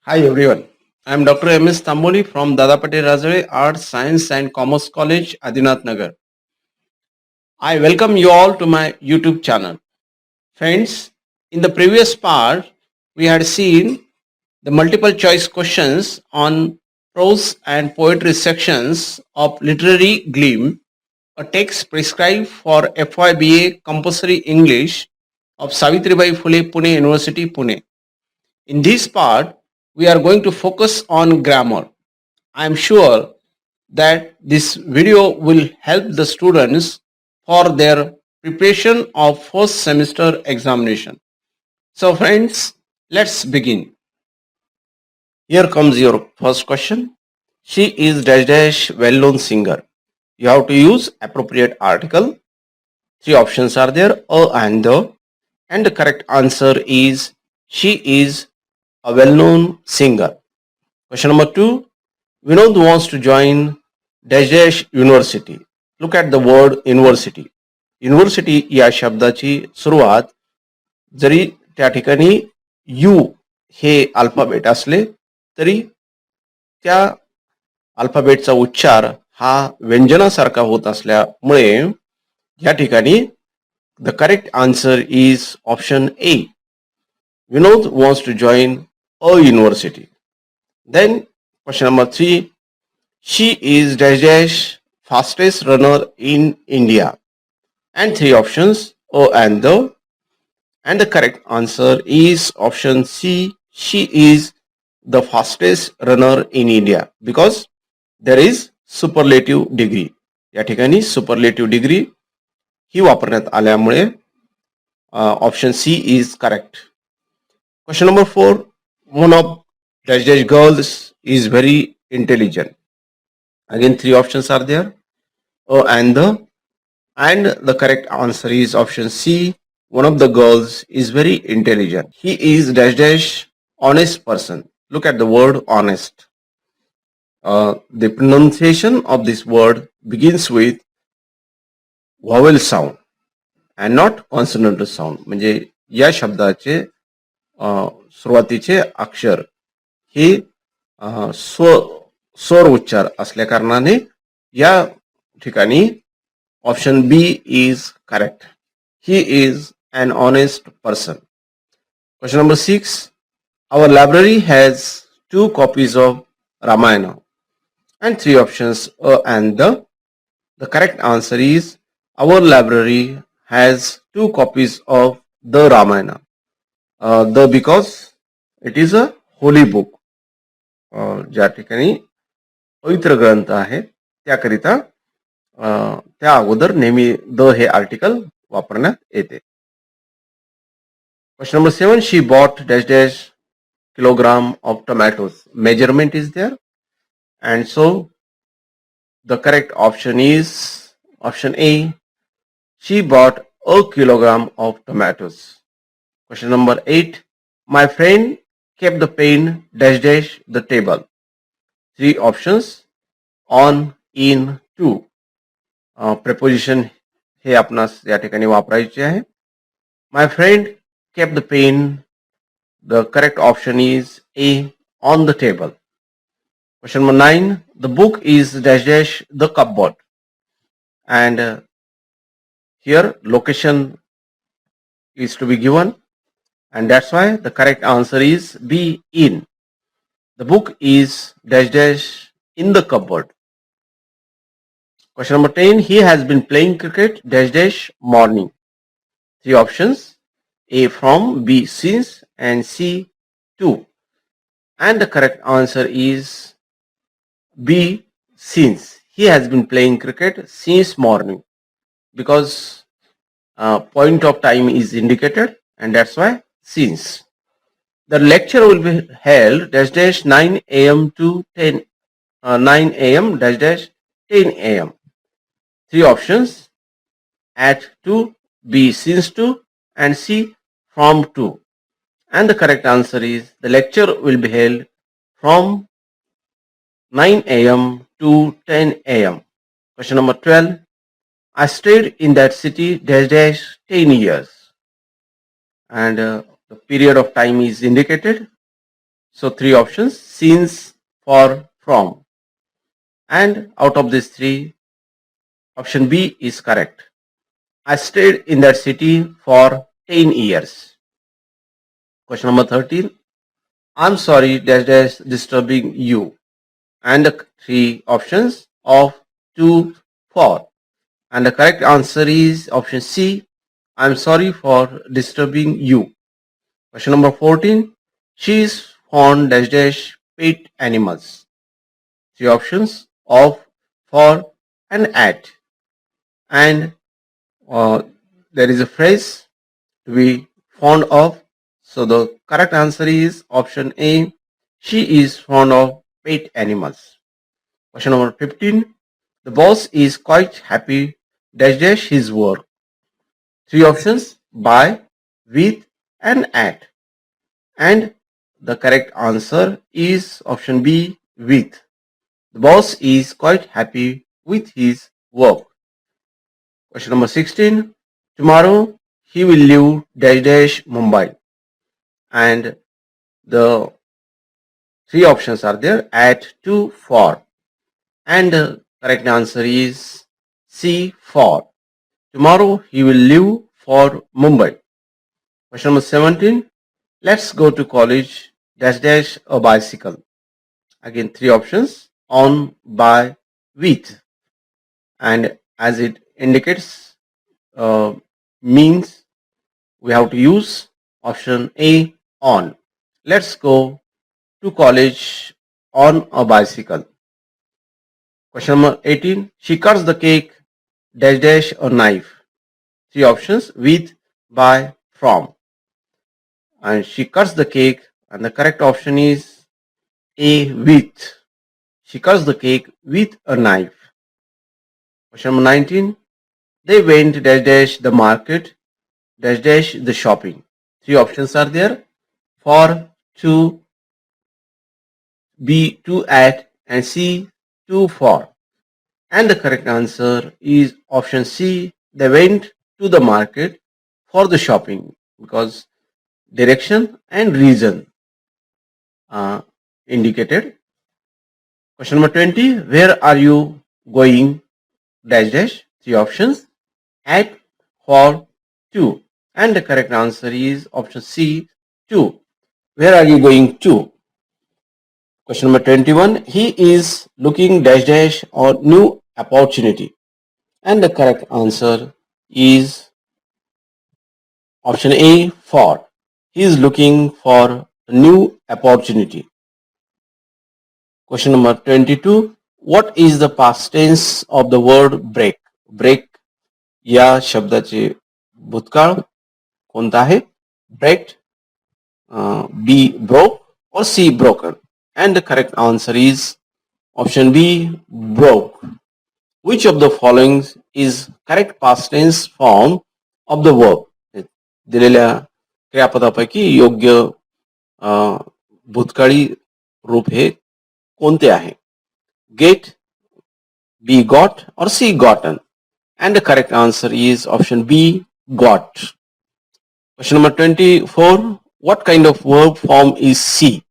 Hi everyone. I am Dr. M.S. Tamboli from Dadapate Razare Arts, Science and Commerce College, Adinath Nagar. I welcome you all to my YouTube channel. Friends, in the previous part, we had seen the multiple choice questions on prose and poetry sections of Literary Gleam, a text prescribed for FYBA Compulsory English of Savitribai Phule Pune University, Pune. In this part, we are going to focus on grammar. I am sure that this video will help the students for their preparation of first semester examination. So friends, let's begin. Here comes your first question. She is dash dash well-known singer. You have to use appropriate article. Three options are there, a and the correct answer is she is a well-known singer. Question number two, Vinod wants to join dash dash university. Look at the word university. University या शब्दाची सुरुवात जरी त्या ठिकाणी you hey alphabet असले तरी त्या अल्फाबेटचा उच्चार हा व्यंजनासारखा होत असल्यामुळे या ठिकाणी the correct answer is option A. Vinod wants to join a university. Then question number three, she is dash dash fastest runner in India. And three options, A and the. And the correct answer is option C. She is the fastest runner in India because there is superlative degree. या ठिकाणी superlative degree ही वापरण्यात आल्यामुळे option C is correct. Question number four, one of dash dash girls is very intelligent. Again, three options are there, A and the correct answer is option C. One of the girls is very intelligent. He is dash dash honest person. Look at the word honest. The pronunciation of this word begins with vowel sound and not consonant sound. म्हणजे या शब्दाचे सुरुवातीचे अक्षर हे स्वर उच्चार असल्या कारणाने या ठिकाणी option B is correct. He is an honest person. Question number six, our library has 2 copies of Ramayana and three options A and the. The correct answer is our library has 2 copies of the Ramayana. The because it is a holy book. ज्या ठिकाणी पवित्र ग्रंथ आहे त्याकरिता त्या अगोदर नेहमी the hey article वापरण्यात येते. Question number 7, she bought dash dash kilogram of tomatoes. Measurement is there, and so the correct option is option A. She bought a kilogram of tomatoes. Question number 8, my friend kept the pen dash dash the table. Three options, on, in, to. Preposition हे आपणास या ठिकाणी वापरायचे आहे. My friend kept the pen. The correct option is A, on the table. Question number 9, the book is dash dash the cupboard. And here location is to be given, and that's why the correct answer is B, in. The book is dash dash in the cupboard. Question number 10, he has been playing cricket dash dash morning. Three options, A from, B since, and C to. And the correct answer is B, since. He has been playing cricket since morning because point of time is indicated, and that's why since. The lecture will be held dash dash 9 a.m. to 9 a.m. dash dash 10 a.m. Three options, at 2, B since 2, and C from 2. And the correct answer is the lecture will be held from 9 a.m. to 10 a.m. Question number 12, I stayed in that city dash dash 10 years. And the period of time is indicated. So 3 options: since, for, from. And out of these 3, option B is correct. I stayed in that city for 10 years. Question number 13. I'm sorry dash dash disturbing you. And the 3 options of 2, 4. And the correct answer is option C. I'm sorry for disturbing you. Question number 14. She is fond dash dash pet animals. 3 options of, for, and at. And there is a phrase to be fond of. So the correct answer is option A. She is fond of pet animals. Question number 15. The boss is quite happy dash dash his work. 3 options: by, with, and at. And the correct answer is option B, with. The boss is quite happy with his work. Question number 16. Tomorrow he will leave dash dash Mumbai. And the 3 options are there: at, to, for. And the correct answer is C, for. Tomorrow he will leave for Mumbai. Question number 17. Let's go to college dash dash a bicycle. Again 3 options: on, by, with. And as it indicates, means, we have to use option A, on. Let's go to college on a bicycle. Question number 18. She cuts the cake dash dash a knife. 3 options: with, by, from. And she cuts the cake, and the correct option is A, with. She cuts the cake with a knife. Question number 19. They went dash dash the market dash dash the shopping. 3 options are there: for, to, B, to, at, and C, to, for. And the correct answer is option C. They went to the market for the shopping, because direction and reason indicated. Question number 20. Where are you going dash dash? 3 options: at, for, to. And the correct answer is option C, to. Where are you going to? Question number 21. He is looking dash dash or new opportunity. And the correct answer is option A, for. He is looking for a new opportunity. Question number 22. What is the past tense of the word break? Break या शब्दाचे भूतकाळ कोणता आहे? Breaked, B, broke, or C, broken. And the correct answer is option B, broke. Which of the following is correct past tense form of the verb? दिलेल्या क्रियापदापैकी योग्य भूतकाळी रूप हे कोणते आहे? Get, B, got, or C, gotten. And the correct answer is option B, got. Question number 24. What kind of verb form is C?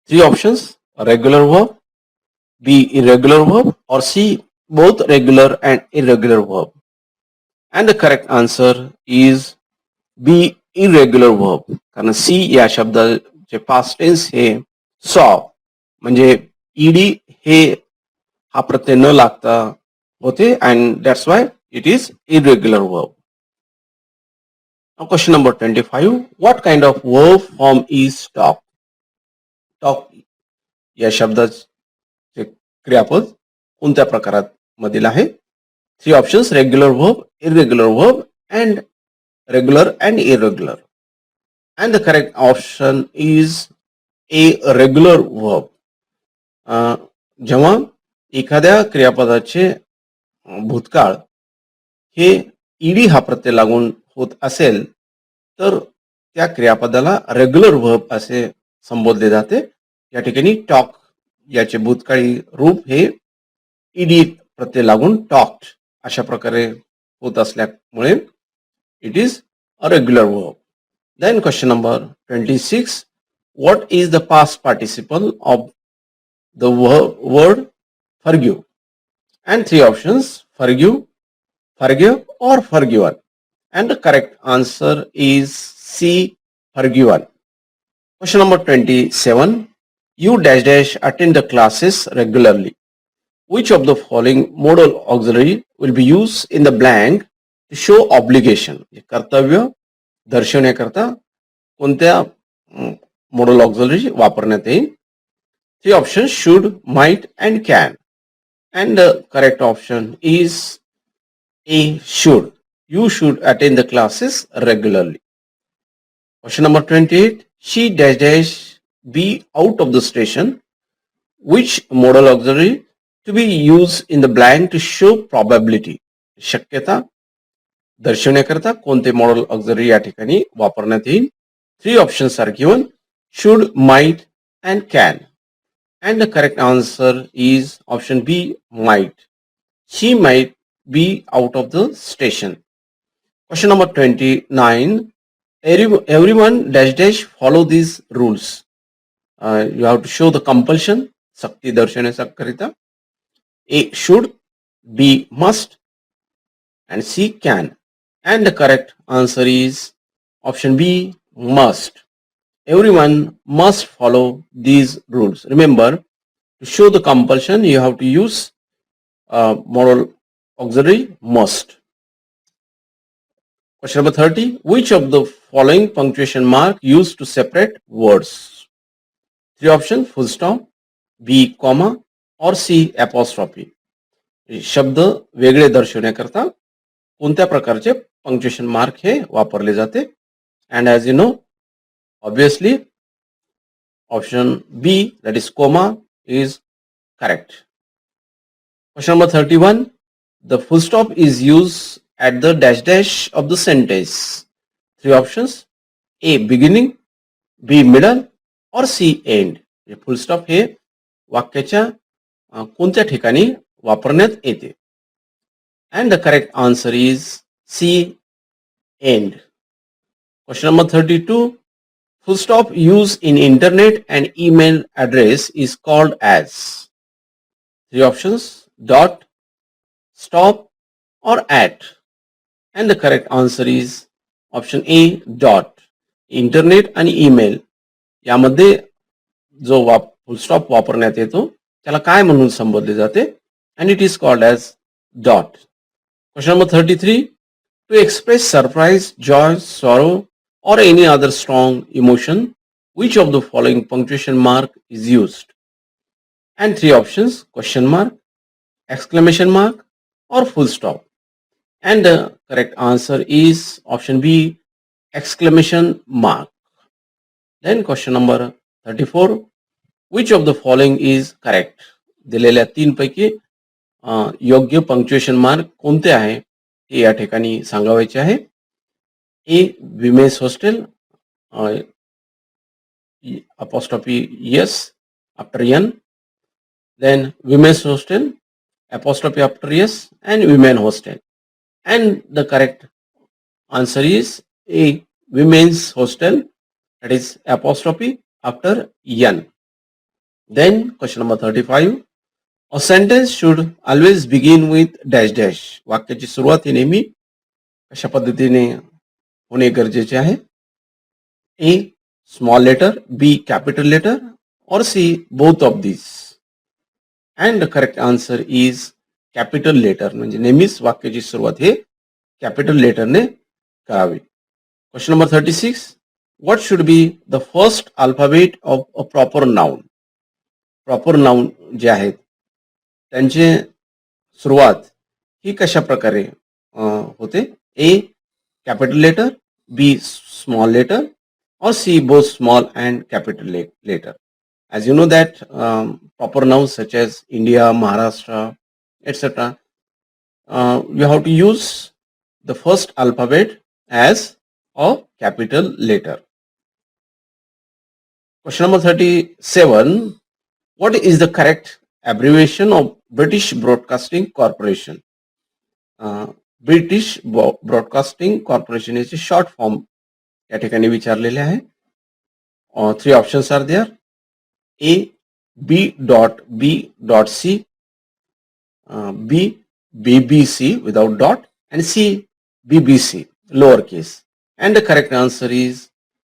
3 options: a regular verb, B, irregular verb, or C, both regular and irregular verb. And the correct answer is B, irregular verb. कारण C या शब्दाचे past tense हे saw, म्हणजे ed हे हा प्रत्यय न लागता होते, and that's why it is irregular verb. Now question number 25. What kind of verb form is talk? Talk या शब्दाचे क्रियापद कोणत्या प्रकारात मधील आहे? 3 options: regular verb, irregular verb, and regular and irregular. And the correct option is A, regular verb. जेव्हा एखाद्या क्रियापदाचे भूतकाळ हे ईडी हा प्रत्यय लागून होत असेल तर त्या क्रियापदाला रेग्युलर वर्ब असे संबोधले जाते. या ठिकाणी टॉक याचे भूतकाळी रूप हे ईडी प्रत्यय लागून टॉक्ड अशा प्रकारे होत असल्यामुळे it is a regular verb. Then question number 26. what is the past participle of the word forgive? And three options: forgive, forgive, or forgiven. And the correct answer is C, forgiven. Question number 27. You dash dash attend the classes regularly. Which of the following modal auxiliary will be used in the blank to show obligation? कर्तव्य दर्शवण्याकरता कोणत्या modal auxiliary वापरण्यात येईल? Three options: should, might, and can. And the correct option is A, should. You should attend the classes regularly. Question number 28. She dash dash be out of the station. Which modal auxiliary to be used in the blank to show probability? शक्यता दर्शवण्याकरता कोणते modal auxiliary या ठिकाणी वापरण्यात येईल? Three options are given: should, might, and can. And the correct answer is option B, might. She might be out of the station. Question number 29. Everyone dash dash follow these rules. You have to show the compulsion. Sakti दर्शवण्याकरिता A, should, B, must, and C, can. And the correct answer is option B, must. Everyone must follow these rules. Remember, to show the compulsion, you have to use modal auxiliary must. Question number 30. Which of the following punctuation mark used to separate words? Three options: full stop, B, comma, or C, apostrophe. शब्द वेगळे दर्शवण्याकरता कोणत्या प्रकारचे punctuation mark हे वापरले जाते? And as you know, obviously, option B, that is comma, is correct. Question number 31. The full stop is used at the dash dash of the sentence. Three options: A, beginning, B, middle, or C, end. Full stop हे वाक्याच्या कोणत्या ठिकाणी वापरण्यात येते? And the correct answer is C, end. Question number 32. Full stop used in internet and email address is called as. Three options: dot, stop, or at. And the correct answer is option A, dot. Internet आणि email यामध्ये जो full stop वापरण्यात येतो त्याला काय म्हणून संबोधले जाते? And it is called as dot. Question number 33. To express surprise, joy, sorrow, or any other strong emotion, which of the following punctuation mark is used? And three options: question mark, exclamation mark, or full stop. And the correct answer is option B, exclamation mark. Then question number 34. Which of the following is correct? दिलेल्या तीन पैकी योग्य punctuation mark कोणते आहे हे या ठिकाणी सांगायचे आहे. A, women's hostel, apostrophe yes after N. Then women's hostel, apostrophe after yes, and women hostel. And the correct answer is A, women's hostel, that is apostrophe after N. Then question number 35. A sentence should always begin with dash dash. वाक्याची सुरुवात ही नेहमी कशा पद्धतीने होणे गरजेचे आहे? A, small letter, B, capital letter, or C, both of these. And the correct answer is capital letter. म्हणजे नेहमीच वाक्याची सुरुवात हे कॅपिटल लेटरने करावी. Question number 36. What should be the first alphabet of a proper noun? Proper noun जे आहेत त्यांची सुरुवात ही कशा प्रकारे होते? A, capital letter, B, small letter, or C, both small and capital letter. As you know that proper nouns such as India, Maharashtra, etc., you have to use the first alphabet as a capital letter. Question number 37. What is the correct abbreviation of British Broadcasting Corporation? British Broadcasting Corporation is a short form या ठिकाणी विचारलेले आहे. Three options are there: A, B dot B dot C, B, BBC without dot, and C, BBC lowercase. And the correct answer is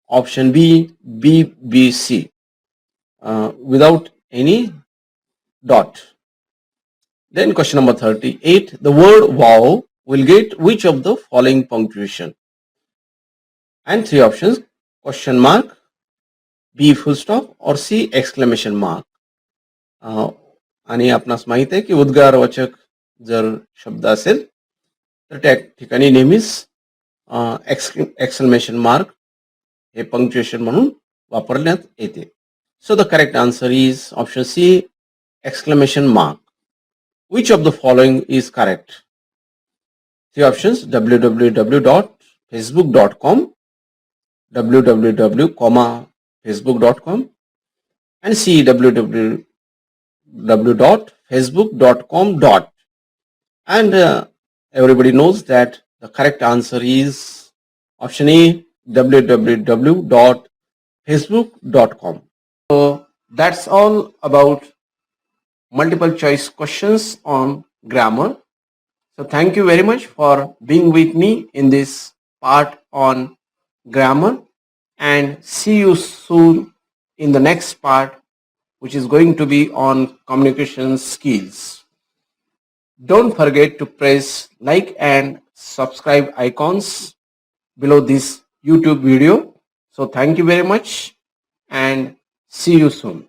option B, BBC without any dot. Then question number 38, the word wow will get which of the following punctuation? And three options: question mark, B full stop, or C exclamation mark. आणि आपणास माहित आहे की उद्गारवाचक जर शब्द असेल तर त्या ठिकाणी नेहमीच एक्सक्लेमेशन मार्क हे पंक्च्युएशन म्हणून वापरण्यात येते. So the correct answer is option C, exclamation mark. Which of the following is correct? Three options: www.facebook.com, www.facebook.com, and C, www.facebook.com. And everybody knows that the correct answer is option A, www.facebook.com. So that's all about multiple choice questions on grammar. So thank you very much for being with me in this part on grammar, and see you soon in the next part, which is going to be on communication skills. Don't forget to press like and subscribe icons below this YouTube video. So thank you very much and see you soon.